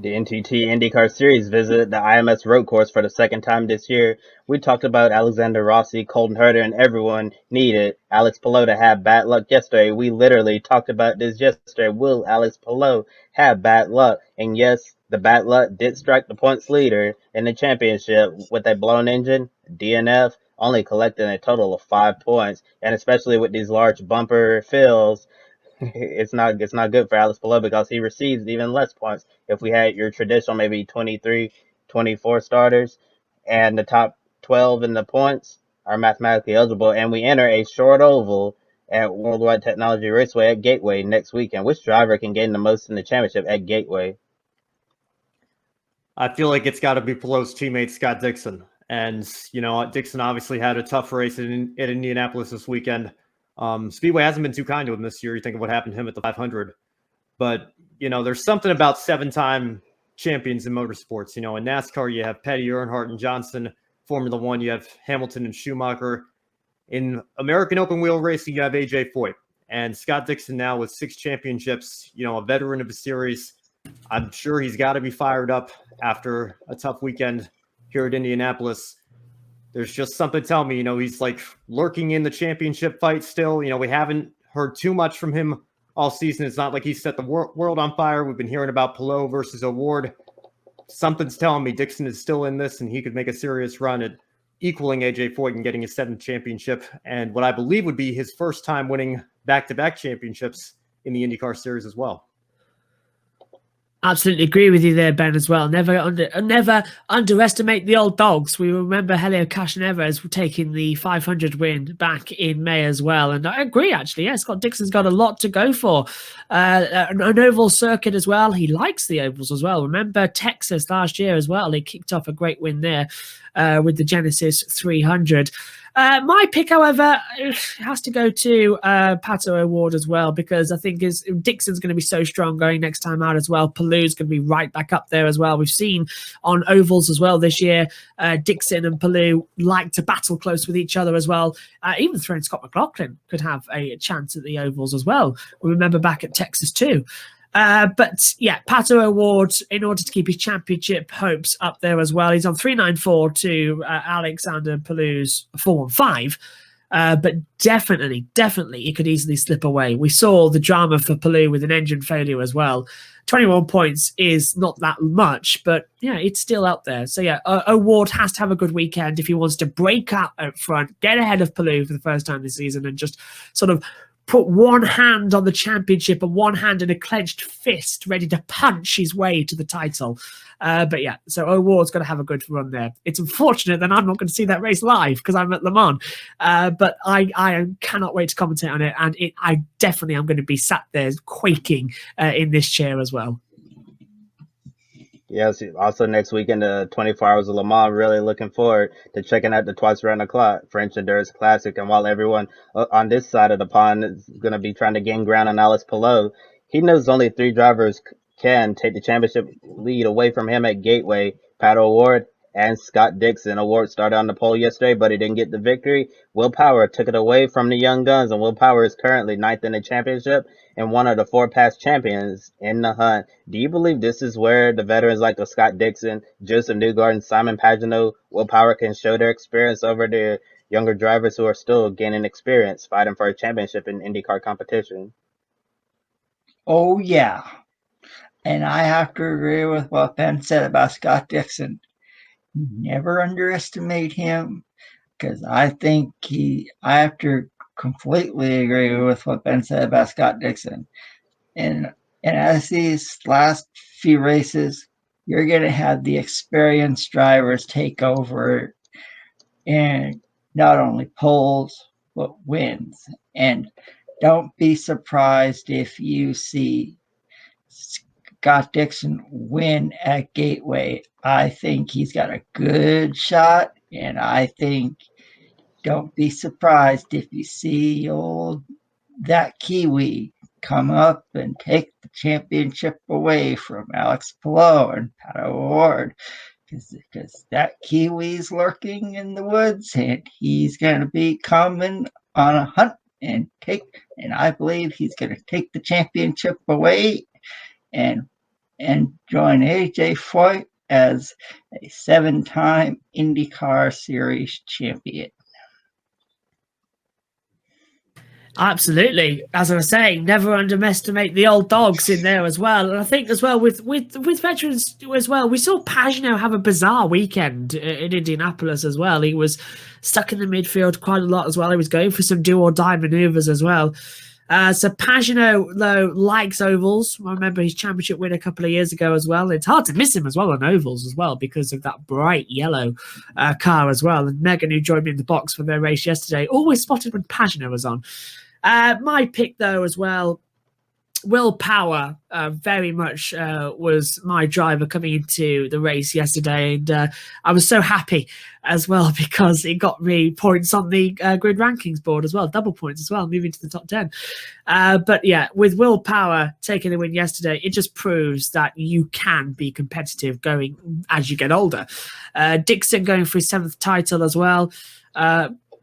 The NTT INDYCAR Series visited the IMS road course for the second time this year. We talked about Alexander Rossi, Colton Herter, and everyone needed Alex Palou to have bad luck yesterday. We literally talked about this yesterday. Will Alex Palou have bad luck? And yes, the bad luck did strike the points leader in the championship with a blown engine, DNF, only collecting a total of 5 points. And especially with these large bumper fills, it's not good for Alex Palou because he receives even less points. If we had your traditional maybe 23, 24 starters and the top 12 in the points are mathematically eligible, and we enter a short oval at Worldwide Technology Raceway at Gateway next weekend. Which driver can gain the most in the championship at Gateway? I feel like it's got to be Palou's teammate, Scott Dixon. And, Dixon obviously had a tough race in Indianapolis this weekend. Speedway hasn't been too kind to him this year. You think of what happened to him at the 500. But, there's something about 7-time champions in motorsports. In NASCAR, you have Petty, Earnhardt, and Johnson. Formula One, you have Hamilton and Schumacher. In American open wheel racing, you have A.J. Foyt. And Scott Dixon now with 6 championships, a veteran of the series. I'm sure he's got to be fired up after a tough weekend here at Indianapolis. There's just something telling me, he's like lurking in the championship fight still. We haven't heard too much from him all season. It's not like he set the world on fire. We've been hearing about Palou versus O'Ward. Something's telling me Dixon is still in this and he could make a serious run at equaling A.J. Foyt and getting his 7th championship. And what I believe would be his first time winning back-to-back championships in the IndyCar series as well. Absolutely agree with you there, Ben, as well. Never underestimate the old dogs. We remember Helio Castroneves taking the 500 win back in May as well. And I agree, actually. Yeah, Scott Dixon's got a lot to go for. An oval circuit as well. He likes the ovals as well. Remember Texas last year as well. He kicked off a great win there with the Genesis 300. My pick, however, has to go to Pato O'Ward as well, because I think Dixon's going to be so strong going next time out as well. Palou's going to be right back up there as well. We've seen on ovals as well this year, Dixon and Palou like to battle close with each other as well. Even throwing Scott McLaughlin could have a chance at the ovals as well. We remember back at Texas too. But yeah, Pato O'Ward, in order to keep his championship hopes up there as well, he's on 394 to Alexander Palou's 415. But definitely, it could easily slip away. We saw the drama for Palou with an engine failure as well. 21 points is not that much, but yeah, it's still out there. So yeah, O'Ward has to have a good weekend if he wants to break out up front, get ahead of Palou for the first time this season, and just sort of put one hand on the championship and one hand in a clenched fist, ready to punch his way to the title. But yeah, so O'Ward's going to have a good run there. It's unfortunate that I'm not going to see that race live because I'm at Le Mans. But I cannot wait to commentate on it. And I definitely am going to be sat there quaking in this chair as well. Yes, also next weekend, the 24 Hours of Le Mans. Really looking forward to checking out the twice around the clock French Endurance Classic. And while everyone on this side of the pond is going to be trying to gain ground on Alex Palou, he knows only 3 drivers can take the championship lead away from him at Gateway: Pato O'Ward and Scott Dixon. O'Ward started on the pole yesterday, but he didn't get the victory. Will Power took it away from the young guns, and Will Power is currently 9th in the championship and one of the 4 past champions in the hunt. Do you believe this is where the veterans like the Scott Dixon, Josef Newgarden, Simon Pagenaud, Will Power can show their experience over the younger drivers who are still gaining experience fighting for a championship in IndyCar competition? Oh, yeah. And I have to agree with what Ben said about Scott Dixon. Never underestimate him, because I think I have to completely agree with what Ben said about Scott Dixon. And as these last few races, you're going to have the experienced drivers take over and not only poles, but wins. And don't be surprised if you see Scott Dixon win at Gateway. I think he's got a good shot, and I think don't be surprised if you see that Kiwi come up and take the championship away from Alex Palou and Pato O'Ward, because that Kiwi's lurking in the woods, and he's going to be coming on a hunt and I believe he's going to take the championship away. And and join AJ Foyt as a 7-time IndyCar Series champion. Absolutely. As I was saying, never underestimate the old dogs in there as well. And I think as well with veterans as well, we saw Pagenaud have a bizarre weekend in Indianapolis as well. He was stuck in the midfield quite a lot as well. He was going for some do or die maneuvers as well. So Pagenaud, though, likes ovals. I remember his championship win a couple of years ago as well. It's hard to miss him as well on ovals as well because of that bright yellow car as well. And Megan, who joined me in the box for their race yesterday, always spotted when Pagenaud was on. My pick, though, as well, Will Power very much was my driver coming into the race yesterday. And I was so happy as well because it got me points on the grid rankings board as well, double points as well, moving to the top 10. But yeah, with Will Power taking the win yesterday, it just proves that you can be competitive going as you get older. Dixon going for his 7th title as well.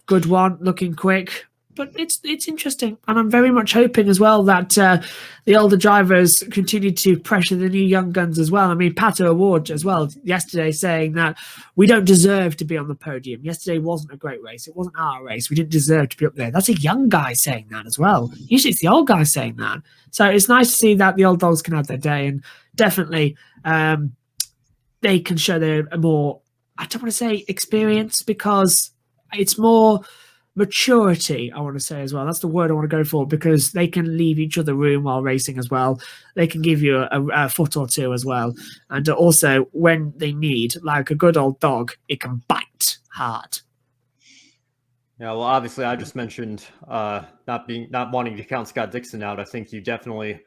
Good one, looking quick. But it's interesting, and I'm very much hoping as well that the older drivers continue to pressure the new young guns as well. I mean, Pato O'Ward as well yesterday saying that we don't deserve to be on the podium. Yesterday wasn't a great race. It wasn't our race. We didn't deserve to be up there. That's a young guy saying that as well. Usually it's the old guy saying that. So it's nice to see that the old dogs can have their day, and definitely they can show their more, I don't want to say experience, because it's more maturity, I want to say as well. That's the word I want to go for, because they can leave each other room while racing as well. They can give you a foot or two as well. And also, when they need, like a good old dog, it can bite hard. Yeah, well, obviously, I just mentioned not wanting to count Scott Dixon out. I think you definitely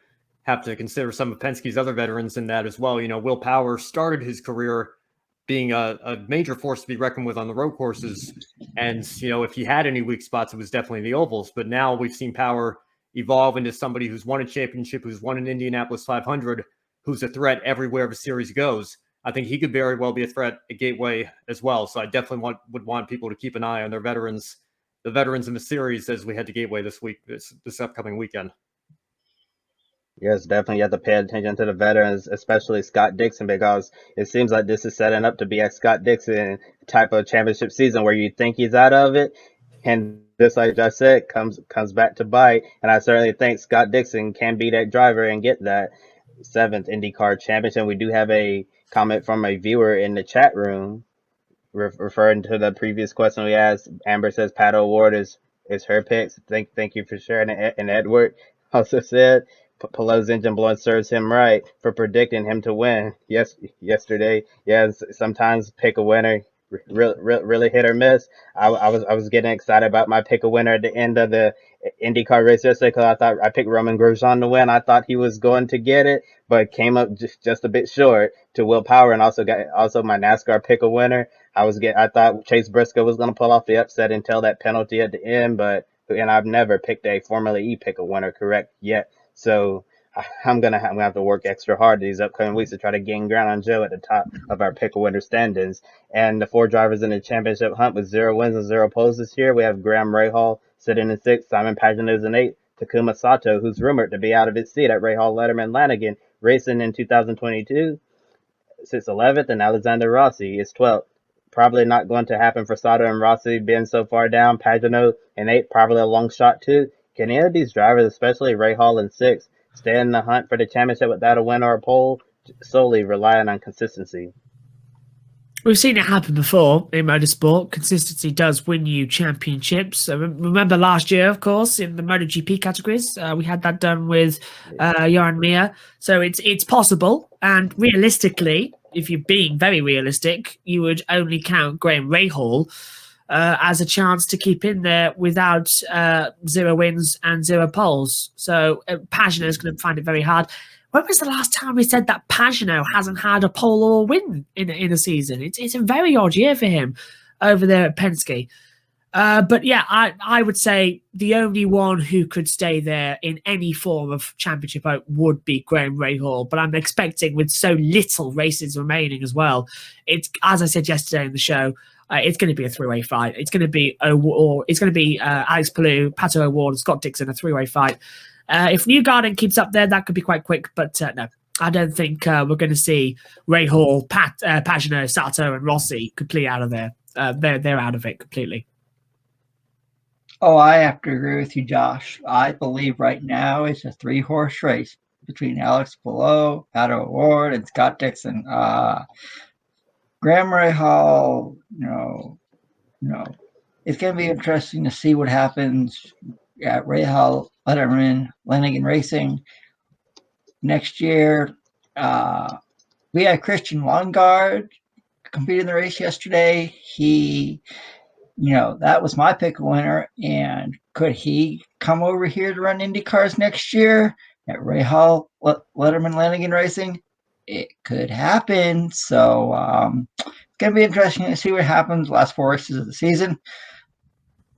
have to consider some of Penske's other veterans in that as well. You know, Will Power started his career being a major force to be reckoned with on the road courses. And, you know, if he had any weak spots, it was definitely the ovals. But now we've seen Power evolve into somebody who's won a championship, who's won an Indianapolis 500, who's a threat everywhere the series goes. I think he could very well be a threat at Gateway as well. So I definitely would want people to keep an eye on their veterans, the veterans in the series as we head to Gateway this upcoming weekend. Yes, definitely. You have to pay attention to the veterans, especially Scott Dixon, because it seems like this is setting up to be a Scott Dixon type of championship season where you think he's out of it, and just like I said, comes back to bite. And I certainly think Scott Dixon can be that driver and get that 7th IndyCar championship. We do have a comment from a viewer in the chat room referring to the previous question we asked. Amber says Pato O'Ward is her picks. Thank you for sharing it. And Edward also said Palou's engine blowing serves him right for predicting him to win. Yesterday. Yes, sometimes pick a winner, really hit or miss. I was getting excited about my pick a winner at the end of the IndyCar race yesterday because I thought I picked Roman Grosjean to win. I thought he was going to get it, but came up just a bit short to Will Power, and also my NASCAR pick a winner. I thought Chase Briscoe was going to pull off the upset until that penalty at the end, and I've never picked a Formula E pick a winner correct yet. So I'm gonna have to work extra hard these upcoming weeks to try to gain ground on Joe at the top of our pick a winner standings. And the 4 drivers in the championship hunt with 0 wins and 0 poles this year, we have Graham Rahal sitting in 6th, Simon Pagenaud in 8th, Takuma Sato, who's rumored to be out of his seat at Rahal, Letterman, Lanigan, racing in 2022, sits 11th, and Alexander Rossi is 12th. Probably not going to happen for Sato and Rossi being so far down. Pagenaud in 8th, probably a long shot too. Can any of these drivers, especially Rahal in 6th, stay in the hunt for the championship without a win or a pole, solely relying on consistency? We've seen it happen before in motorsport. Consistency does win you championships. So remember last year, of course, in the MotoGP categories, we had that done with Johan Mir. So it's possible. And realistically, if you're being very realistic, you would only count Graham Rahal as a chance to keep in there without 0 wins and 0 poles. So Pagenaud is going to find it very hard. When was the last time we said that Pagenaud hasn't had a pole or a win in a season? It's a very odd year for him over there at Penske. But yeah, I would say the only one who could stay there in any form of championship would be Graham Rahal. But I'm expecting, with so little races remaining as well, it's, as I said yesterday in the show, it's going to be a 3-way fight. It's going to be Alex Palou, Pato O'Ward, and Scott Dixon, a 3-way fight. If Newgarden keeps up there, that could be quite quick. But no, I don't think we're going to see Ray Hall, Pagano, Sato, and Rossi completely out of there. They're out of it completely. Oh, I have to agree with you, Josh. I believe right now it's a 3-horse race between Alex Palou, Pato O'Ward, and Scott Dixon. Graham Rahal, it's going to be interesting to see what happens at Rahal, Letterman, Lanigan Racing next year. We had Christian Lundgaard compete in the race yesterday. He, that was my pick winner. And could he come over here to run IndyCars next year at Rahal, Letterman, Lanigan Racing? It could happen. So it's going to be interesting to see what happens last 4 races of the season.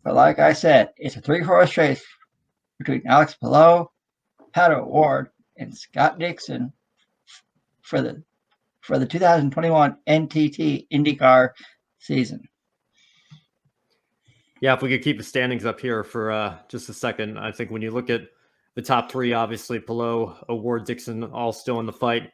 But like I said, it's a 3-horse race between Alex Palou, Pato O'Ward, and Scott Dixon for the 2021 NTT IndyCar season. Yeah, if we could keep the standings up here for just a second, I think when you look at the top 3, obviously Palou, O'Ward, Dixon, all still in the fight.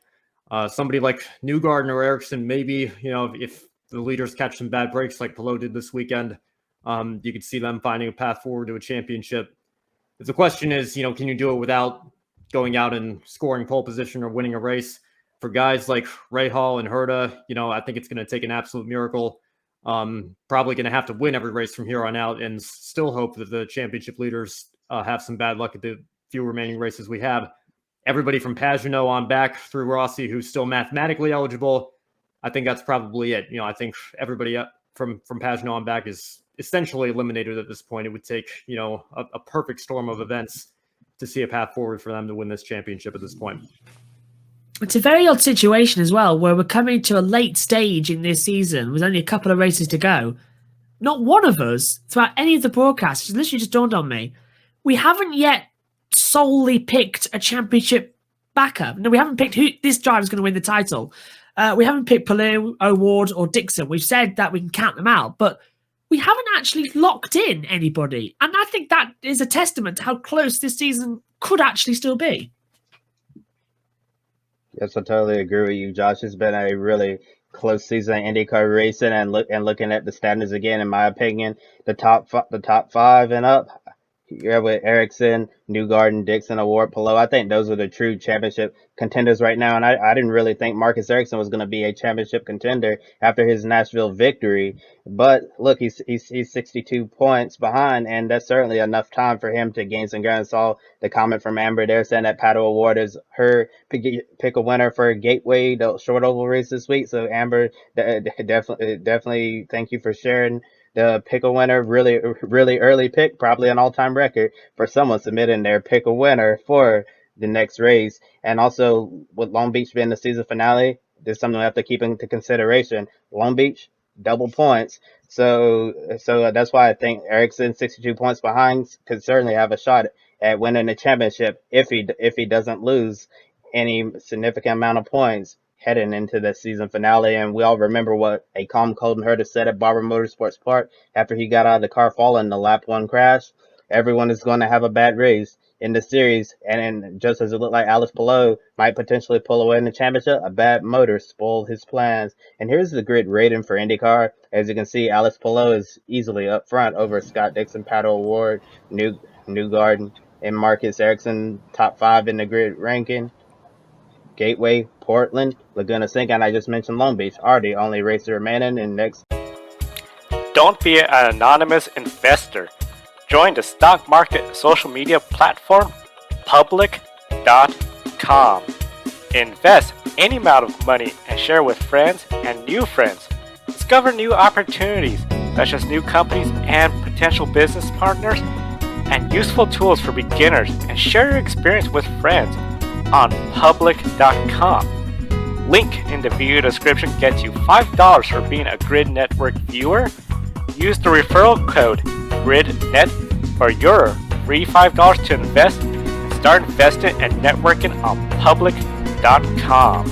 Somebody like Newgarden or Ericsson, maybe, if the leaders catch some bad breaks like Palou did this weekend, you could see them finding a path forward to a championship. If the question is, can you do it without going out and scoring pole position or winning a race? For guys like Rahal and Herta, I think it's going to take an absolute miracle. Probably going to have to win every race from here on out and still hope that the championship leaders have some bad luck at the few remaining races we have. Everybody from Pagano on back through Rossi, who's still mathematically eligible, I think that's probably it. I think everybody from Pagano on back is essentially eliminated at this point. It would take, a perfect storm of events to see a path forward for them to win this championship at this point. It's a very odd situation as well, where we're coming to a late stage in this season with only a couple of races to go. Not one of us, throughout any of the broadcasts, it literally just dawned on me, we haven't yet solely picked a championship backup. No, we haven't picked who this driver's going to win the title. We haven't picked Palou, O'Ward, or Dixon. We've said that we can count them out, but we haven't actually locked in anybody. And I think that is a testament to how close this season could actually still be. Yes, I totally agree with you, Josh. It's been a really close season in IndyCar racing, and looking at the standings again, in my opinion, the top 5 and up. You're with Ericsson, Newgarden, Dixon, O'Ward, Palou. I think those are the true championship contenders right now. And I didn't really think Marcus Ericsson was going to be a championship contender after his Nashville victory. But look, he's 62 points behind, and that's certainly enough time for him to gain some ground. I saw the comment from Amber there saying that Pato O'Ward is her pick a winner for Gateway, the short oval race this week. So Amber, definitely thank you for sharing the pick a winner. Really early pick, probably an all-time record for someone submitting their pick a winner for the next race. And also with Long Beach being the season finale, there's something we have to keep into consideration. Long Beach, double points. So that's why I think Ericsson, 62 points behind, could certainly have a shot at winning the championship if he doesn't lose any significant amount of points heading into the season finale. And we all remember what a calm Colton Herta said at Barber Motorsports Park after he got out of the car following the lap 1 crash. Everyone is going to have a bad race in the series, and just as it looked like Alex Palou might potentially pull away in the championship, a bad motor spoiled his plans. And here's the grid rating for IndyCar. As you can see, Alex Palou is easily up front over Scott Dixon, Pato O'Ward, Newgarden, and Marcus Ericsson, top 5 in the grid ranking. Gateway, Portland, Laguna Seca, and I just mentioned Long Beach are the only races remaining. And next, don't be an anonymous investor. Join the stock market social media platform public.com. Invest any amount of money and share with friends and new friends. Discover new opportunities such as new companies and potential business partners, and useful tools for beginners, and share your experience with friends on public.com. Link in the video description gets you $5 for being a Grid Network viewer. Use the referral code GRIDnet for your free $5 to invest and start investing and networking on public.com.